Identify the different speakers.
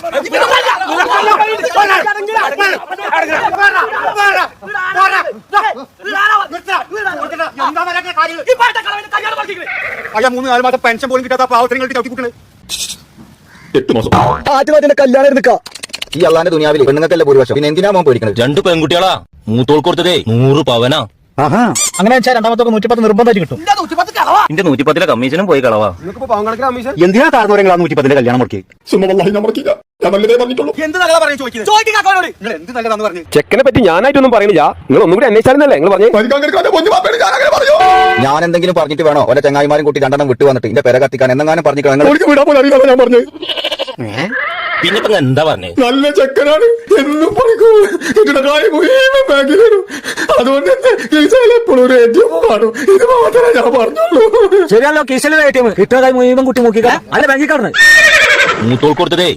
Speaker 1: 3-4 മാസം പെൻഷൻ പോലും കിട്ടാത്ത പാവത്തിനെ ചവിട്ടിക്കൂട്ടണേ.
Speaker 2: 8 മാസം
Speaker 3: ആദ്യമായിട്ട് കല്യാണം എടുക്കാം. ഈ അള്ളാന്റെ ദുനിയാവിൽ പെണ്ണുങ്ങൾക്കല്ല ഭൂരിപക്ഷം. പിന്നെ എന്തിനാ മോൻ പേടിക്കണത്?
Speaker 4: 2 പെൺകുട്ടികളാ, മൂത്തോൾ കൊടുത്തതേ 100 പവനാ.
Speaker 3: അങ്ങനെ വെച്ചാൽ രണ്ടാമത്തെ 110 നിർബന്ധമായിട്ട് കിട്ടും.
Speaker 4: എന്റെ 110 കമ്മീഷനും പോയി കളവാ.
Speaker 1: എന്തിനാ താഴ്ന്നവരെങ്കിൽ 110 കല്യാണം മുടക്കി?
Speaker 2: ഞാൻ മറക്കില്ല, ഞാൻ നല്ലതേ പറഞ്ഞിട്ടുള്ളൂ.
Speaker 1: എന്ത് നല്ലതാ പറഞ്ഞു ചോദിക്കുന്നത്? നിങ്ങൾ എന്ത് നല്ലതാന്ന് പറഞ്ഞു?
Speaker 5: ചെക്കനെ പറ്റി ഞാനായിട്ടൊന്നും പറയുന്നില്ല, നിങ്ങൾ ഒന്നും കൂടി അന്വേഷിച്ചായിരുന്നല്ലേ നിങ്ങൾ പറഞ്ഞു.
Speaker 3: ഞാൻ എന്തെങ്കിലും പറഞ്ഞിട്ട് വേണോ ഓരോ ചങ്ങായിമാരും കൂട്ടി 2 വിട്ടു വന്നിട്ട് എന്റെ പെര കത്തിക്കാൻ എന്തെങ്കിലും പറഞ്ഞിട്ട്
Speaker 2: ഞാൻ പറഞ്ഞു
Speaker 4: പിന്നെ ഇപ്പൊ എന്താ പറഞ്ഞേ?
Speaker 2: നല്ല ചെക്കനാണ് എന്നും പറയും. അതുകൊണ്ട് എപ്പോഴും ഒരു ഏറ്റവും കാണും. ഇത് മാത്രമേ ഞാൻ പറഞ്ഞുള്ളൂ.
Speaker 3: ശരിയല്ലോ, കിശലിന് കിട്ടുന്നതായി മുഴുവൻ കുട്ടി നോക്കിക്കാം. അല്ല ബാങ്കിൽ കാണുന്നത്
Speaker 4: മൂത്തോൾ കൊടുത്തതേ